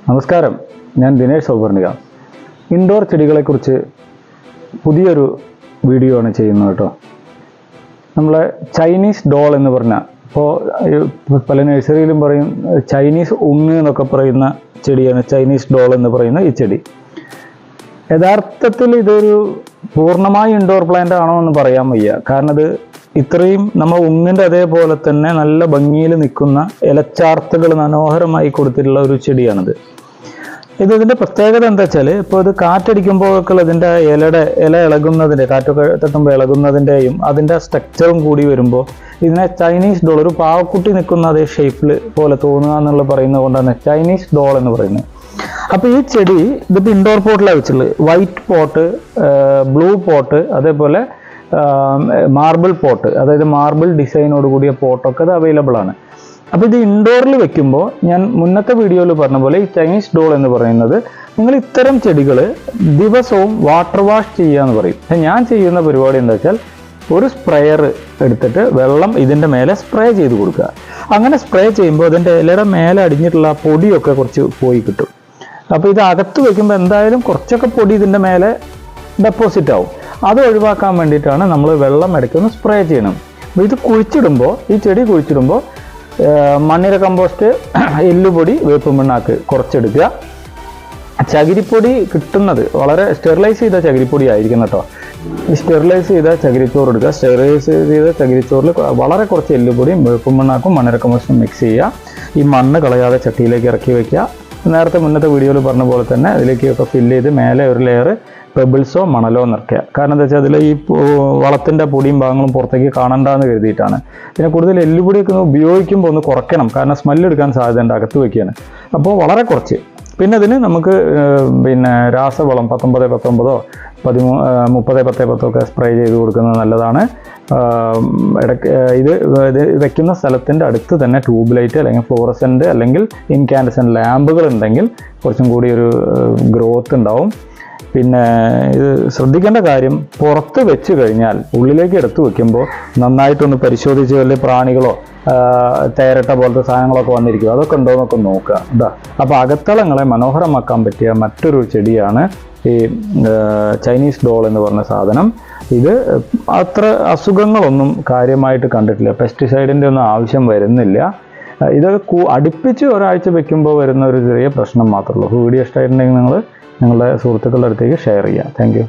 നമസ്കാരം, ഞാൻ ദിനേഷ് സൗവർണിക. ഇൻഡോർ ചെടികളെക്കുറിച്ച് പുതിയൊരു വീഡിയോ ആണ് ചെയ്യുന്നത് കേട്ടോ. നമ്മളെ ചൈനീസ് ഡോൾ എന്ന് പറഞ്ഞാൽ, ഇപ്പോൾ പല നഴ്സറിയിലും പറയും ചൈനീസ് ഉങ്ങ് എന്നൊക്കെ പറയുന്ന ചെടിയാണ് ചൈനീസ് ഡോൾ എന്ന് പറയുന്ന ഈ ചെടി. യഥാർത്ഥത്തിൽ ഇതൊരു പൂർണ്ണമായി ഇൻഡോർ പ്ലാന്റ് ആണോ എന്ന് പറയാൻ വയ്യ. കാരണം ഇത് ഇത്രയും നമ്മൾ ഉങ്ങിൻ്റെ അതേപോലെ തന്നെ നല്ല ഭംഗിയിൽ നിൽക്കുന്ന ഇലച്ചാർത്തുകൾ മനോഹരമായി കൊടുത്തിട്ടുള്ള ഒരു ചെടിയാണിത്. ഇതിൻ്റെ പ്രത്യേകത എന്താ വെച്ചാൽ, ഇപ്പോൾ ഇത് കാറ്റടിക്കുമ്പോഴൊക്കെ ഇതിൻ്റെ ഇല ഇളകുന്നതിൻ്റെ, കാറ്റൊക്കെ തട്ടുമ്പോൾ ഇളകുന്നതിൻ്റെയും അതിൻ്റെ സ്ട്രക്ചറും കൂടി വരുമ്പോൾ ഇതിനെ ചൈനീസ് ഡോൾ, ഒരു പാവക്കുട്ടി നിൽക്കുന്ന അതേ ഷേപ്പിൽ പോലെ തോന്നുക എന്നുള്ള പറയുന്നത് കൊണ്ടാണ് ചൈനീസ് ഡോൾ എന്ന് പറയുന്നത്. അപ്പോൾ ഈ ചെടി ഇതിപ്പോൾ ഇൻഡോർ പോട്ടിലാണ് വെച്ചുള്ളത്. വൈറ്റ് പോട്ട്, ബ്ലൂ പോട്ട്, അതേപോലെ മാർബിൾ പോട്ട്, അതായത് മാർബിൾ ഡിസൈനോട് കൂടിയ പോട്ടൊക്കെ അത് അവൈലബിൾ ആണ്. അപ്പോൾ ഇത് ഇൻഡോറിൽ വെക്കുമ്പോൾ ഞാൻ മുന്നത്തെ വീഡിയോയിൽ പറഞ്ഞ പോലെ ഈ ചൈനീസ് ഡോൾ എന്ന് പറയുന്നത്, നിങ്ങൾ ഇത്തരം ചെടികൾ ദിവസവും വാട്ടർ വാഷ് ചെയ്യുക എന്ന് പറയും. പക്ഷെ ഞാൻ ചെയ്യുന്ന പരിപാടി എന്താ വെച്ചാൽ, ഒരു സ്പ്രെയർ എടുത്തിട്ട് വെള്ളം ഇതിൻ്റെ മേലെ സ്പ്രേ ചെയ്ത് കൊടുക്കുക. അങ്ങനെ സ്പ്രേ ചെയ്യുമ്പോൾ അതിൻ്റെ ഇലയുടെ മേലെ അടിഞ്ഞിട്ടുള്ള പൊടിയൊക്കെ കുറച്ച് പോയി കിട്ടും. അപ്പോൾ ഇത് അകത്ത് വയ്ക്കുമ്പോൾ എന്തായാലും കുറച്ചൊക്കെ പൊടി ഇതിൻ്റെ മേലെ ഡെപ്പോസിറ്റ് ആവും. അത് ഒഴിവാക്കാൻ വേണ്ടിയിട്ടാണ് നമ്മൾ വെള്ളം ഇടയ്ക്കൊന്ന് സ്പ്രേ ചെയ്യണം. അപ്പോൾ ഇത് കുഴിച്ചിടുമ്പോൾ, ഈ ചെടി കുഴിച്ചിടുമ്പോൾ മണ്ണിര കമ്പോസ്റ്റ്, എല്ലുപൊടി, വേപ്പും പിണ്ണാക്ക് കുറച്ചെടുക്കുക. ചകിരിപ്പൊടി കിട്ടുന്നത് വളരെ സ്റ്റെറിലൈസ് ചെയ്ത ചകിരിപ്പൊടി ആയിരിക്കും കേട്ടോ. ഈ സ്റ്റെറിലൈസ് ചെയ്ത ചകിരിച്ചോറ് എടുക്കുക. സ്റ്റെറിലൈസ് ചെയ്ത ചകിരിച്ചോറിൽ വളരെ കുറച്ച് എല്ലുപൊടിയും വേപ്പും പിണ്ണാക്കും മണ്ണിര കമ്പോസ്റ്റും മിക്സ് ചെയ്യുക. ഈ മണ്ണ് കളയാതെ ചട്ടിയിലേക്ക് ഇറക്കി വയ്ക്കുക. നേരത്തെ മുന്നത്തെ വീഡിയോയിൽ പറഞ്ഞ പോലെ തന്നെ അതിലേക്കൊക്കെ ഫില്ല് ചെയ്ത് മേലെ ഒരു ലെയർ പെബിൾസോ മണലോ നിറയ്ക്കുക. കാരണം എന്താ വെച്ചാൽ അതിൽ ഈ വളത്തിൻ്റെ പൊടിയും ഭാഗങ്ങളും പുറത്തേക്ക് കാണണ്ടെന്ന് കരുതിയിട്ടാണ്. പിന്നെ കൂടുതൽ എല്ലുപൊടിയൊക്കെ ഉപയോഗിക്കുമ്പോൾ ഒന്ന് കുറയ്ക്കണം, കാരണം സ്മെല്ലെടുക്കാൻ സാധ്യതയുണ്ട് അകത്ത് വയ്ക്കുകയാണ്. അപ്പോൾ വളരെ കുറച്ച്. പിന്നെ അതിന് നമുക്ക് രാസവളം 19-19 30-10 ഒക്കെ സ്പ്രേ ചെയ്ത് കൊടുക്കുന്നത് നല്ലതാണ്. ഇത് വെക്കുന്ന സ്ഥലത്തിൻ്റെ അടുത്ത് തന്നെ ട്യൂബ് ലൈറ്റ് അല്ലെങ്കിൽ ഫ്ലോറസെൻ്റ് അല്ലെങ്കിൽ ഇൻകാൻഡസെൻ്റ് ലാമ്പുകൾ ഉണ്ടെങ്കിൽ കുറച്ചും കൂടി ഒരു ഗ്രോത്ത് ഉണ്ടാവും. പിന്നെ ഇത് ശ്രദ്ധിക്കേണ്ട കാര്യം, പുറത്ത് വെച്ച് കഴിഞ്ഞാൽ ഉള്ളിലേക്ക് എടുത്ത് വെക്കുമ്പോൾ നന്നായിട്ടൊന്ന് പരിശോധിച്ച് വല്ല പ്രാണികളോ തേരട്ട പോലത്തെ സാധനങ്ങളൊക്കെ വന്നിരിക്കും, അതൊക്കെ ഉണ്ടോ എന്നൊക്കെ നോക്കുക. ഇതാ, അപ്പോൾ അകത്തളങ്ങളെ മനോഹരമാക്കാൻ പറ്റിയ മറ്റൊരു ചെടിയാണ് ഈ ചൈനീസ് ഡോൾ എന്ന് പറഞ്ഞ സാധനം. ഇത് അത്ര അസുഖങ്ങളൊന്നും കാര്യമായിട്ട് കണ്ടിട്ടില്ല, പെസ്റ്റിസൈഡിൻ്റെ ഒന്നും ആവശ്യം വരുന്നില്ല. ഇത് അടുപ്പിച്ച് ഒരാഴ്ച വെക്കുമ്പോൾ വരുന്ന ഒരു ചെറിയ പ്രശ്നം മാത്രമേ ഉള്ളൂ. വീഡിയോ ഇഷ്ടമായിട്ടുണ്ടെങ്കിൽ നിങ്ങൾ നിങ്ങളുടെ സുഹൃത്തുക്കളുടെ അടുത്തേക്ക് ഷെയർ ചെയ്യുക. Thank you.